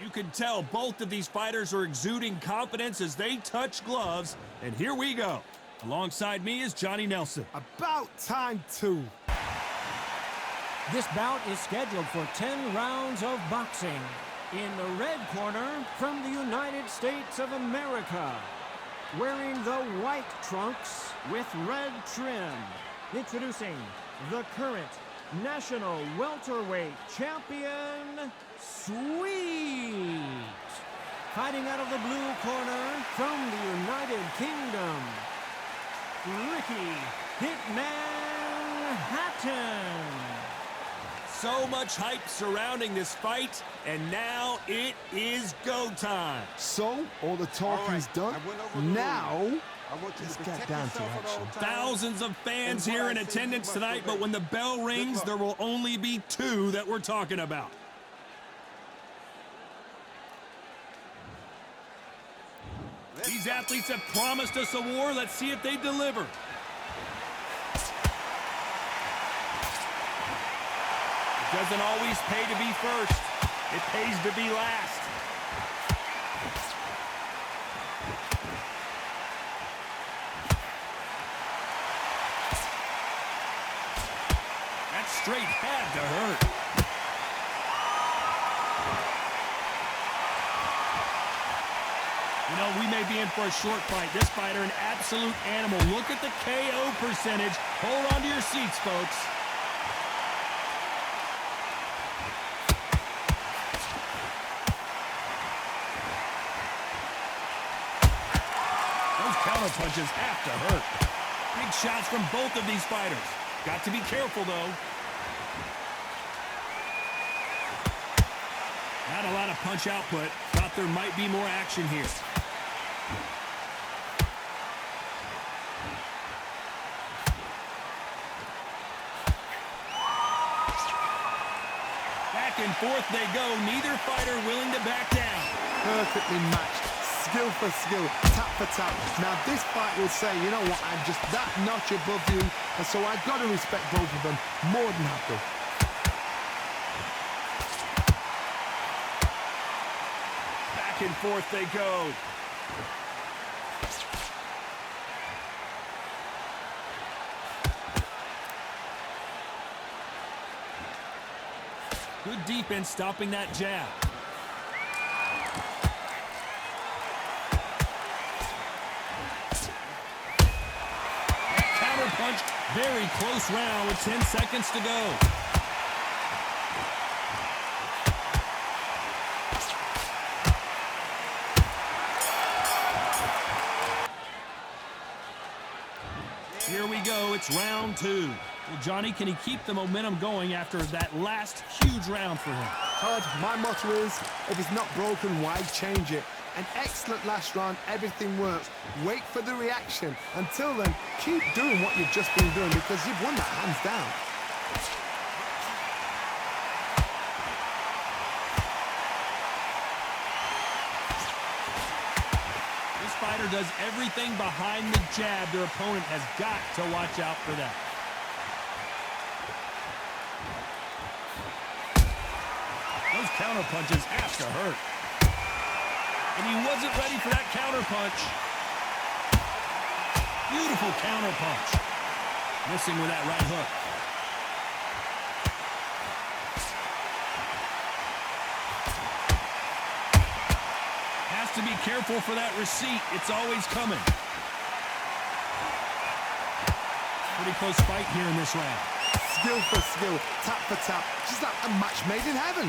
You can tell both of these fighters are exuding confidence as they touch gloves. And here we go. Alongside me is Johnny Nelson. About time, too. This bout is scheduled for 10 rounds of boxing. In the red corner, from the United States of America, wearing the white trunks with red trim, introducing the current national welterweight champion, Sweet. Fighting out of the blue corner, from the United Kingdom, Ricky Hitman Hatton. So much hype surrounding this fight, and now it is go time. So, all the talking's done. Now, let's get down to action. Thousands of fans here in attendance tonight, but when the bell rings, there will only be two that we're talking about. These athletes have promised us a war. Let's see if they deliver. It doesn't always pay to be first. It pays to be last. That straight had to hurt. You know, we may be in for a short fight. This fighter, an absolute animal. Look at the KO percentage. Hold on to your seats, folks. Those counter punches have to hurt. Big shots from both of these fighters. Got to be careful, though. Not a lot of punch output. Thought there might be more action here. Back and forth they go. Neither fighter willing to back down. Perfectly matched. Skill for skill. Tap for tap. Now, this fight will say, you know what, I'm just that notch above you. And so I've got to respect both of them more than happy. Back and forth they go. Good defense stopping that jab. Counter punch. Very close round with 10 seconds to go. Here we go, it's round two. Well, Johnny, can he keep the momentum going after that last huge round for him? Todd, my motto is, if it's not broken, why change it? An excellent last round, everything works. Wait for the reaction. Until then, keep doing what you've just been doing because you've won that hands down. Fighter does everything behind the jab. Their opponent has got to watch out for that. Those counter punches have to hurt. And he wasn't ready for that counter punch. Beautiful counter punch. Missing with that right hook. To be careful for that receipt. It's always coming. Pretty close fight here in this round. Skill for skill, tap for tap. Just like a match made in heaven.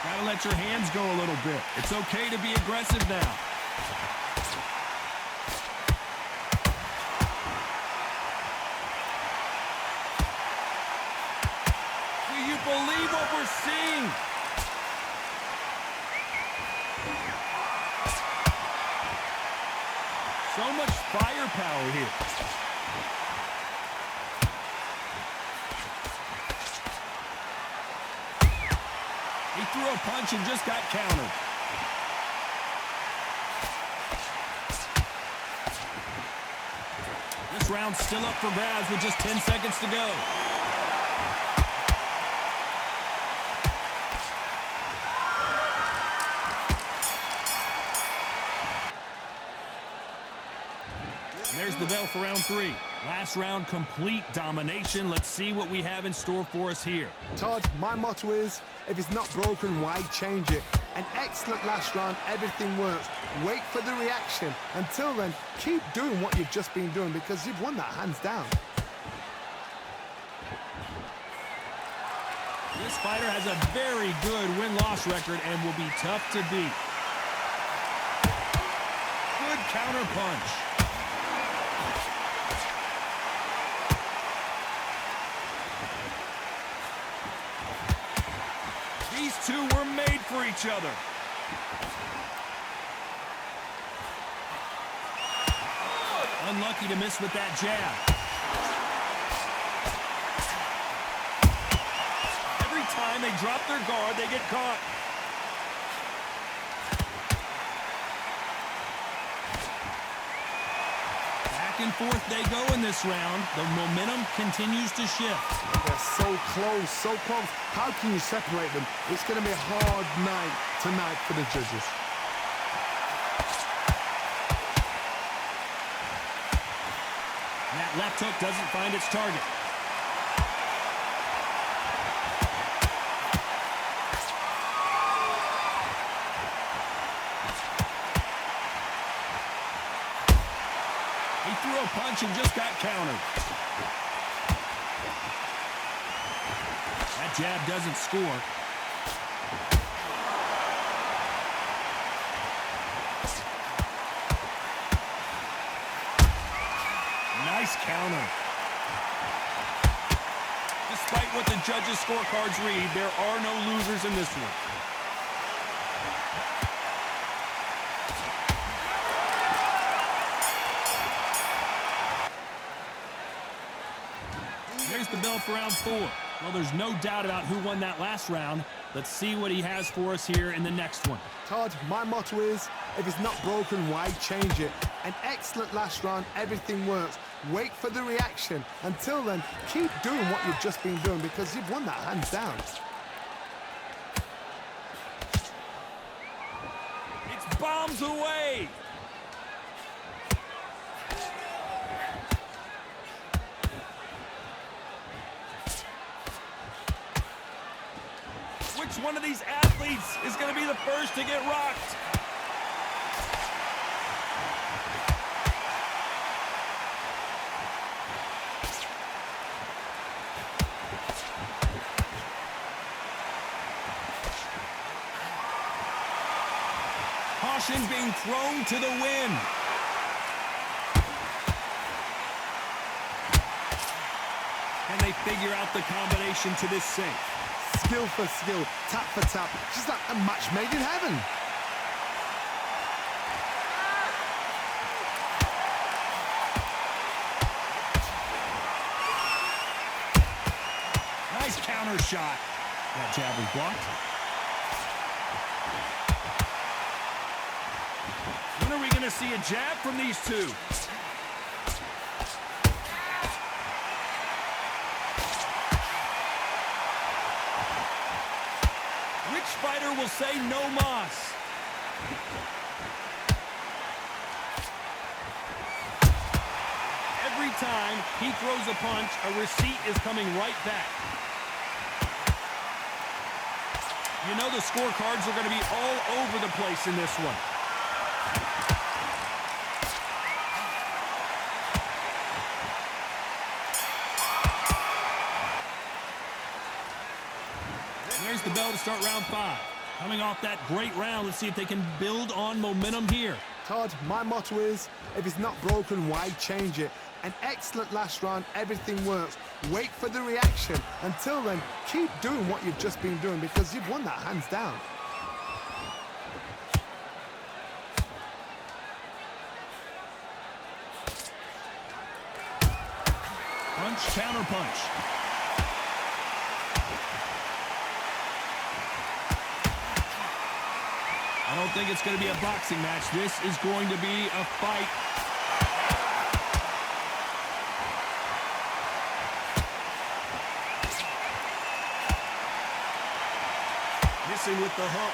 Gotta let your hands go a little bit. It's okay to be aggressive now. Believe what we're seeing. So much firepower here. He threw a punch and just got countered. This round's still up for grabs with just 10 seconds to go. There's the bell for round 3. Last round, complete domination. Let's see what we have in store for us here. Todd, my motto is, if it's not broken, why change it? An excellent last round, everything works. Wait for the reaction. Until then, keep doing what you've just been doing because you've won that hands down. This fighter has a very good win-loss record and will be tough to beat. Good counter punch. These two were made for each other. Unlucky to miss with that jab. Every time they drop their guard, they get caught. Back and forth they go in this round. The momentum continues to shift. They're so close, so close. How can you separate them? It's going to be a hard night tonight for the judges. And that left hook doesn't find its target. He threw a punch and just got countered. That jab doesn't score. Nice counter. Despite what the judges' scorecards read, there are no losers in this one. There's the bell for round 4. Well, there's no doubt about who won that last round. Let's see what he has for us here in the next one. Todd, my motto is, if it's not broken, why change it? An excellent last round, everything works. Wait for the reaction. Until then, keep doing what you've just been doing because you've won that hands down. It's bombs away. Which one of these athletes is going to be the first to get rocked? Caution being thrown to the wind. Can they figure out the combination to this sink? Skill for skill, tap for tap. Just like a match made in heaven. Nice counter shot. That jab was blocked. When are we going to see a jab from these two? Which fighter will say no mas? Every time he throws a punch, a receipt is coming right back. You know the scorecards are going to be all over the place in this one. There's the bell to start round 5. Coming off that great round, let's see if they can build on momentum here. Todd, my motto is, if it's not broken, why change it? An excellent last round, everything works. Wait for the reaction. Until then, keep doing what you've just been doing because you've won that hands down. Punch, counter punch. I don't think it's going to be a boxing match. This is going to be a fight. Missing with the hook.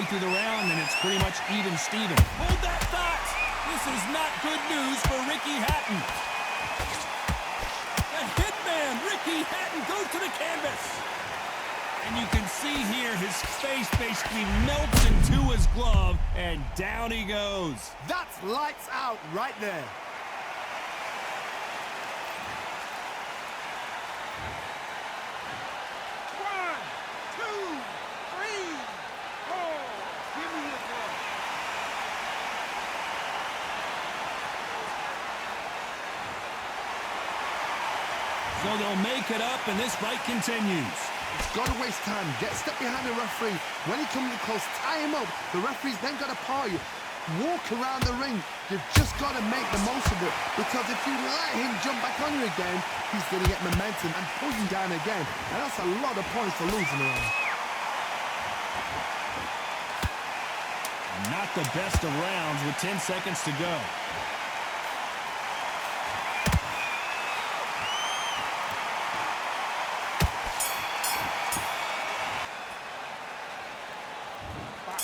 halfway through the round, and it's pretty much even Steven. Hold that thought! This is not good news for Ricky Hatton. The Hitman, Ricky Hatton, goes to the canvas. And you can see here his face basically melts into his glove, and down he goes. That's lights out right there. So they'll make it up, and this fight continues. It's got to waste time. Get a step behind the referee. When he comes in close, tie him up. The referee's then got to paw you. Walk around the ring. You've just got to make the most of it. Because if you let him jump back on you again, he's going to get momentum and pull you down again. And that's a lot of points for losing around. Not the best of rounds with 10 seconds to go.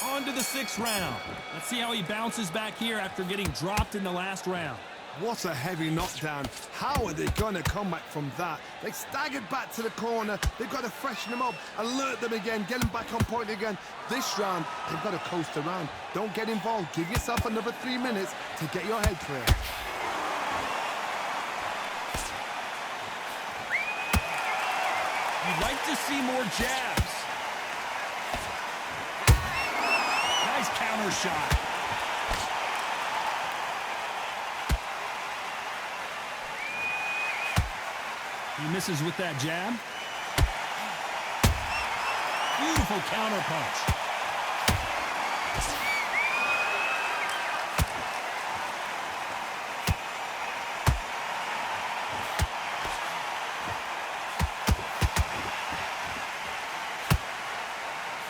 On to the 6th round. Let's see how he bounces back here after getting dropped in the last round. What a heavy knockdown. How are they going to come back from that? They staggered back to the corner. They've got to freshen them up, alert them again, get them back on point again. This round, they've got to coast around. Don't get involved. Give yourself another 3 minutes to get your head clear. You'd like to see more jabs. Nice counter shot. He misses with that jab. Beautiful counter punch.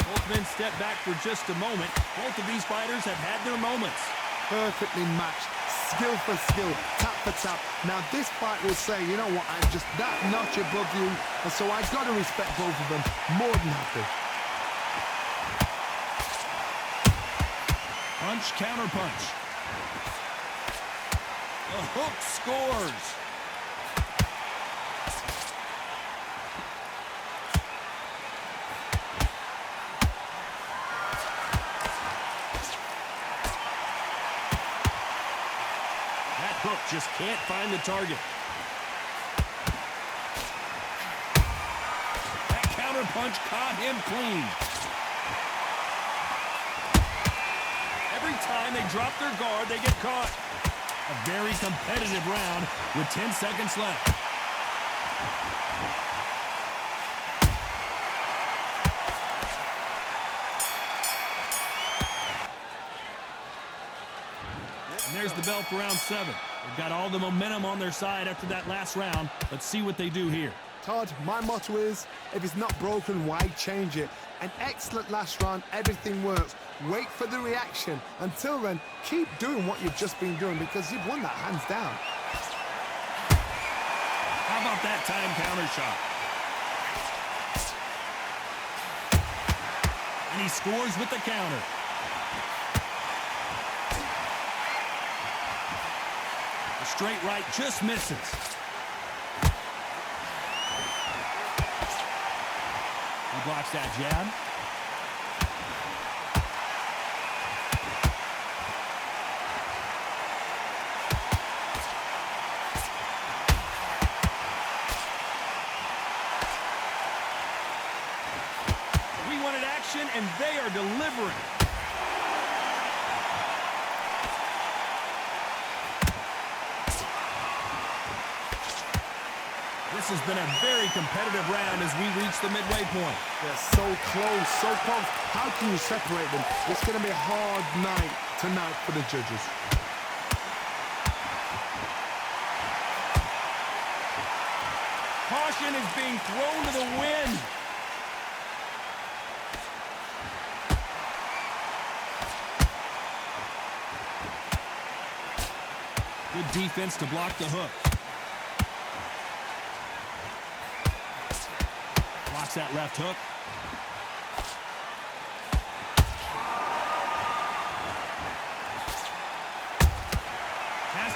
Both men step back for just a moment. Both of these fighters have had their moments. Perfectly matched. Skill for skill, tap for tap. Now this fight will say, you know what, I'm just that notch above you, and so I've got to respect both of them. More than happy. Punch, counter punch. The hook scores. Hook just can't find the target. That counter punch caught him clean. Every time they drop their guard, they get caught. A very competitive round with 10 seconds left. And there's the bell for round 7. They've got all the momentum on their side after that last round. Let's see what they do here. Todd, my motto is, if it's not broken, why change it? An excellent last round, everything works. Wait for the reaction. Until then, keep doing what you've just been doing because you've won that hands down. How about that time counter shot? And he scores with the counter. The straight right just misses. He blocks that jab. We wanted action, and they are delivering. This has been a very competitive round as we reach the midway point. They're so close, so close. How can you separate them? It's going to be a hard night tonight for the judges. Caution is being thrown to the wind. Good defense to block the hook. Blocks that left hook.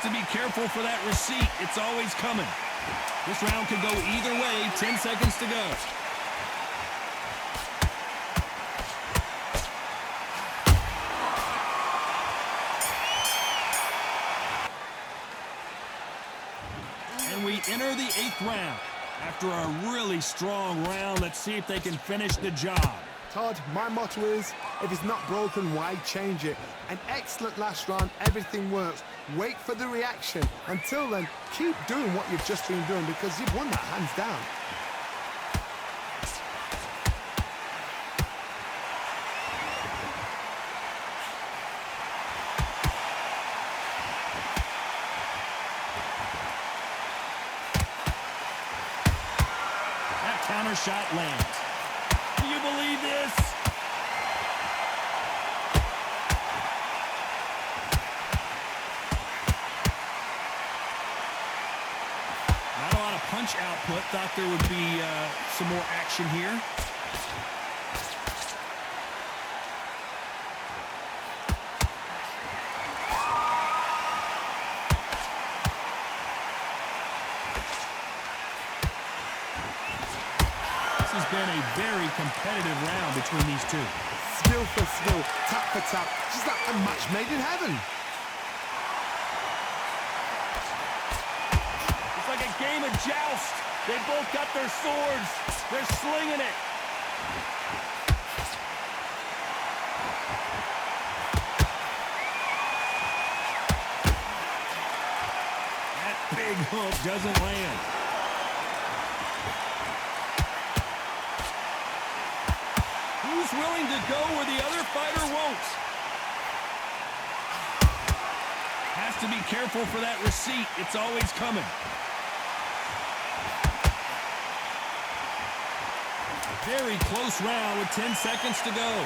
to be careful for that receipt. It's always coming. This round could go either way. 10 seconds to go. And we enter the 8th round. After a really strong round, let's see if they can finish the job. Todd, my motto is, if it's not broken, why change it? An excellent last round, everything works. Wait for the reaction. Until then, keep doing what you've just been doing because you've won that hands down. That counter shot lands. Do you believe this? Not a lot of punch output. Thought there would be some more action here. This has been a very competitive round between these two. Skill for skill, tap for tap. Just like a match made in heaven. It's like a game of joust. They both got their swords. They're slinging it. That big hook doesn't land. Who's willing to go where the other fighter won't? Has to be careful for that receipt. It's always coming. Very close round with 10 seconds to go.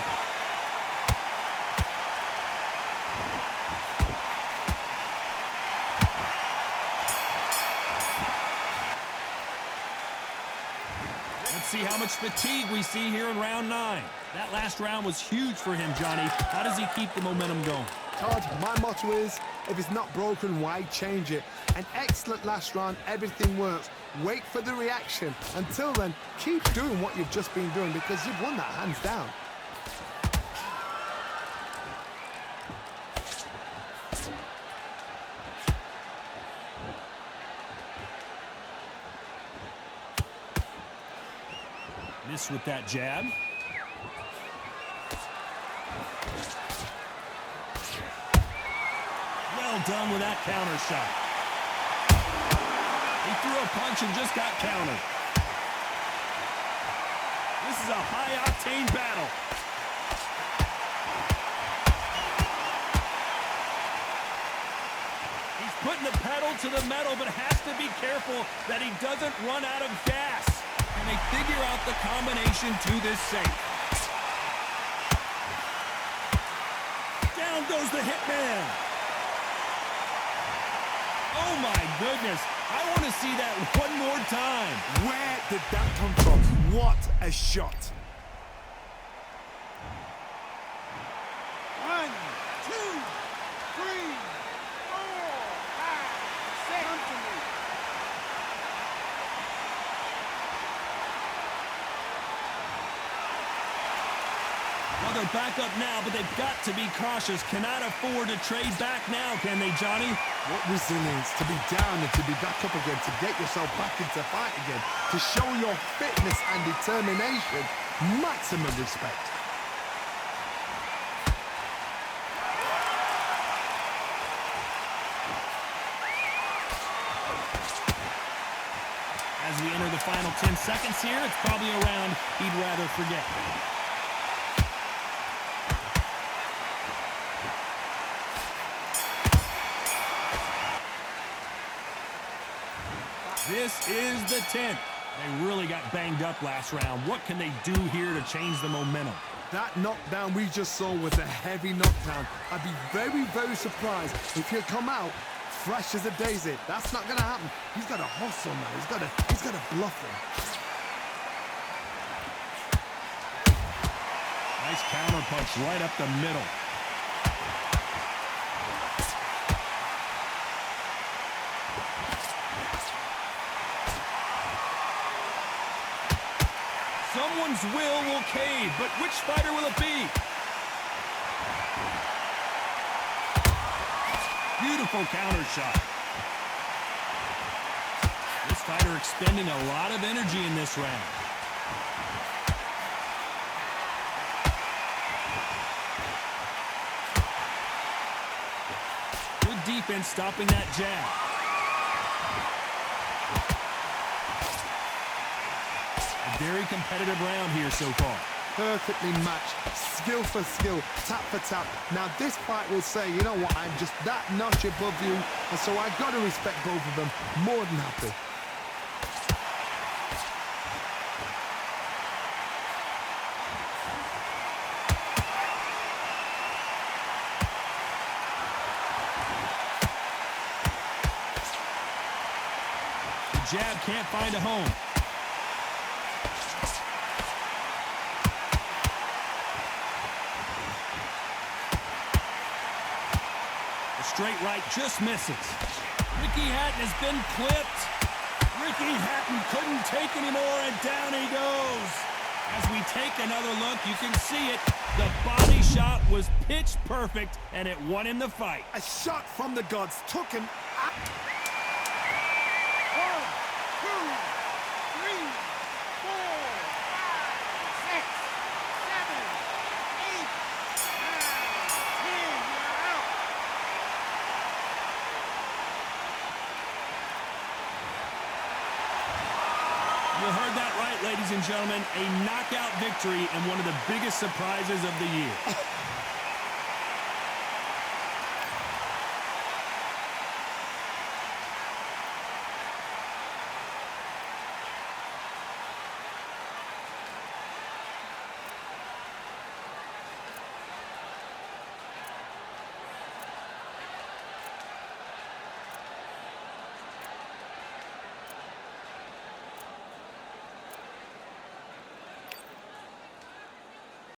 Let's see how much fatigue we see here in round 9. That last round was huge for him, Johnny. How does he keep the momentum going? Todd, my motto is, if it's not broken, why change it? An excellent last round, everything works. Wait for the reaction. Until then, keep doing what you've just been doing because you've won that hands down. Miss with that jab. Well done with that counter shot. He threw a punch and just got countered. This is a high-octane battle. He's putting the pedal to the metal, but has to be careful that he doesn't run out of gas. And they figure out the combination to this safe. Down goes the Hitman. Oh my goodness. I want to see that one more time. Where did that come from? What a shot. 1, 2, 3, 4, 5, 6. Come to me. Well, they're back up now, but they've got to be cautious. Cannot afford to trade back now, can they, Johnny? What resilience to be down and to be back up again, to get yourself back into fight again, to show your fitness and determination. Maximum respect. As we enter the final 10 seconds here, it's probably a round he'd rather forget. This is the 10th. They really got banged up last round. What can they do here to change the momentum? That knockdown we just saw was a heavy knockdown. I'd be very, very surprised if he'll come out fresh as a daisy. That's not going to happen. He's got to hustle now. He's got to bluff him. Nice counter punch right up the middle. Someone's will cave, but which fighter will it be? Beautiful counter shot. This fighter expending a lot of energy in this round. Good defense stopping that jab. A very competitive round here so far. Perfectly matched, skill for skill, tap for tap. Now this fight will say, you know what, I'm just that notch above you, and so I've got to respect both of them. More than happy. The jab can't find a home. Straight right just misses. Ricky Hatton has been clipped. Ricky Hatton couldn't take anymore, and down he goes. As we take another look, you can see it. The body shot was pitch perfect, and it won him the fight. A shot from the gods took him out. 1, 2, 3, 4, 5, 6, 7, 8, 9, 10. You're out. You heard that right, ladies and gentlemen. A knockout victory and one of the biggest surprises of the year.